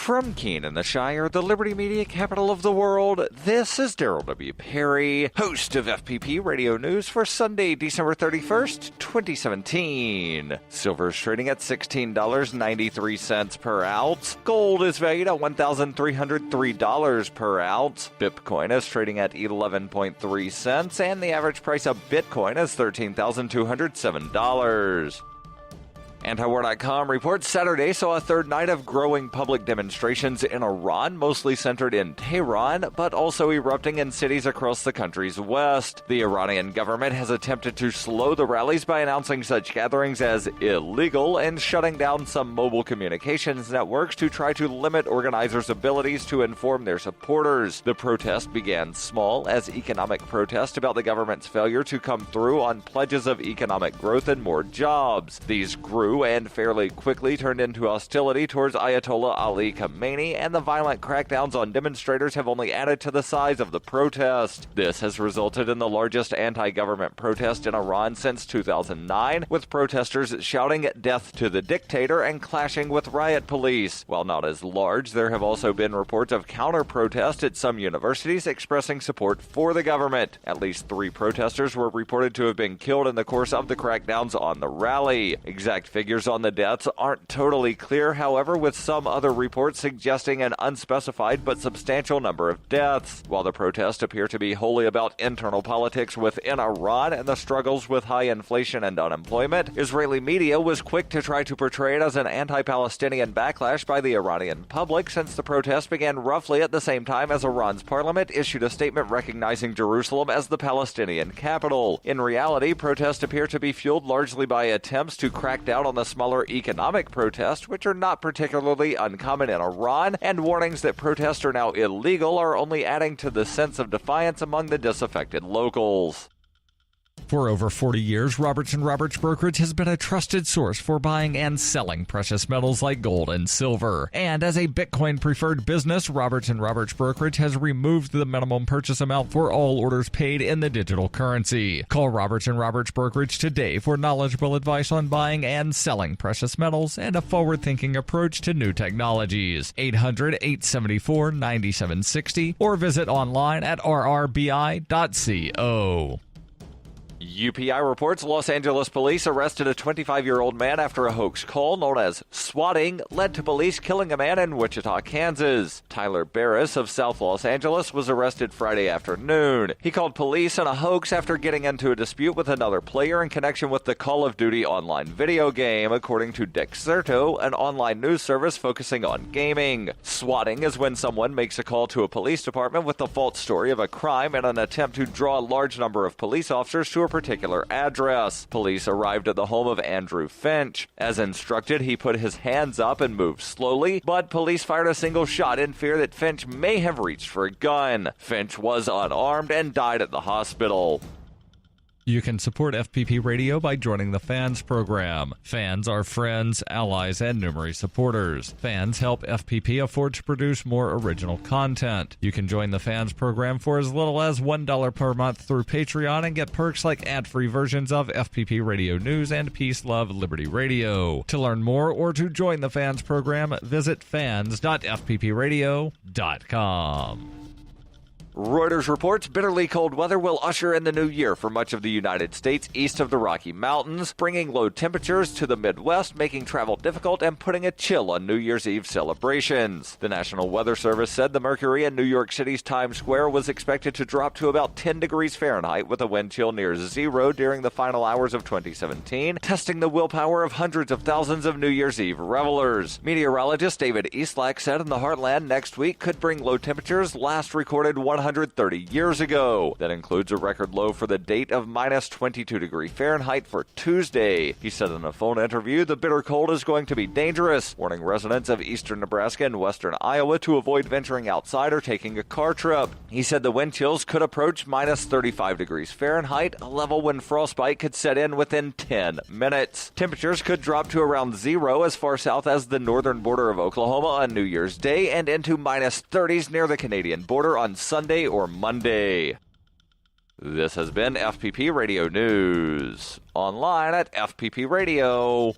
From Keene in the Shire, the Liberty Media capital of the world, this is Daryl W. Perry, host of FPP Radio News for Sunday, December 31st, 2017. Silver is trading at $16.93 per ounce. Gold is valued at $1,303 per ounce. Bitcoin is trading at 11.3 cents, and the average price of Bitcoin is $13,207. Antiwar.com reports Saturday saw a third night of growing public demonstrations in Iran, mostly centered in Tehran, but also erupting in cities across the country's west. The Iranian government has attempted to slow the rallies by announcing such gatherings as illegal and shutting down some mobile communications networks to try to limit organizers' abilities to inform their supporters. The protest began small as economic protest about the government's failure to come through on pledges of economic growth and more jobs. These grew and fairly quickly turned into hostility towards Ayatollah Ali Khamenei, and the violent crackdowns on demonstrators have only added to the size of the protest. This has resulted in the largest anti-government protest in Iran since 2009, with protesters shouting "death to the dictator" and clashing with riot police. While not as large, there have also been reports of counter-protest at some universities expressing support for the government. At least 3 protesters were reported to have been killed in the course of the crackdowns on the rally. Exact figures on the deaths aren't totally clear, however, with some other reports suggesting an unspecified but substantial number of deaths. While the protests appear to be wholly about internal politics within Iran and the struggles with high inflation and unemployment, Israeli media was quick to try to portray it as an anti-Palestinian backlash by the Iranian public, since the protest began roughly at the same time as Iran's parliament issued a statement recognizing Jerusalem as the Palestinian capital. In reality, protests appear to be fueled largely by attempts to crack down on the smaller economic protests, which are not particularly uncommon in Iran, and warnings that protests are now illegal are only adding to the sense of defiance among the disaffected locals. For over 40 years, Roberts & Roberts Brokerage has been a trusted source for buying and selling precious metals like gold and silver. And as a Bitcoin-preferred business, Roberts & Roberts Brokerage has removed the minimum purchase amount for all orders paid in the digital currency. Call Roberts & Roberts Brokerage today for knowledgeable advice on buying and selling precious metals and a forward-thinking approach to new technologies. 800-874-9760 or visit online at rrbi.co. UPI reports Los Angeles police arrested a 25-year-old man after a hoax call known as Swatting led to police killing a man in Wichita, Kansas. Tyler Barris of South Los Angeles was arrested Friday afternoon. He called police on a hoax after getting into a dispute with another player in connection with the Call of Duty online video game, according to Dexerto, an online news service focusing on gaming. Swatting is when someone makes a call to a police department with the false story of a crime in an attempt to draw a large number of police officers to a particular address. Police arrived at the home of Andrew Finch. As instructed, he put his hands up and moved slowly, but police fired a single shot in fear that Finch may have reached for a gun. Finch was unarmed and died at the hospital. You can support FPP Radio by joining the Fans program. Fans are friends, allies, and numerous supporters. Fans help FPP afford to produce more original content. You can join the Fans program for as little as $1 per month through Patreon and get perks like ad-free versions of FPP Radio News and Peace, Love, Liberty Radio. To learn more or to join the Fans program, visit fans.fppradio.com. Reuters reports bitterly cold weather will usher in the new year for much of the United States east of the Rocky Mountains, bringing low temperatures to the Midwest, making travel difficult and putting a chill on New Year's Eve celebrations. The National Weather Service said the mercury in New York City's Times Square was expected to drop to about 10 degrees Fahrenheit with a wind chill near zero during the final hours of 2017, testing the willpower of hundreds of thousands of New Year's Eve revelers. Meteorologist David Eastlack said in the Heartland next week could bring low temperatures last recorded 130 years ago. That includes a record low for the date of minus 22 degrees Fahrenheit for Tuesday. He said in a phone interview the bitter cold is going to be dangerous, warning residents of eastern Nebraska and western Iowa to avoid venturing outside or taking a car trip. He said the wind chills could approach minus 35 degrees Fahrenheit, a level when frostbite could set in within 10 minutes. Temperatures could drop to around zero as far south as the northern border of Oklahoma on New Year's Day and into minus 30s near the Canadian border on Sunday or Monday. This has been FPP Radio News, online at fppradio.com.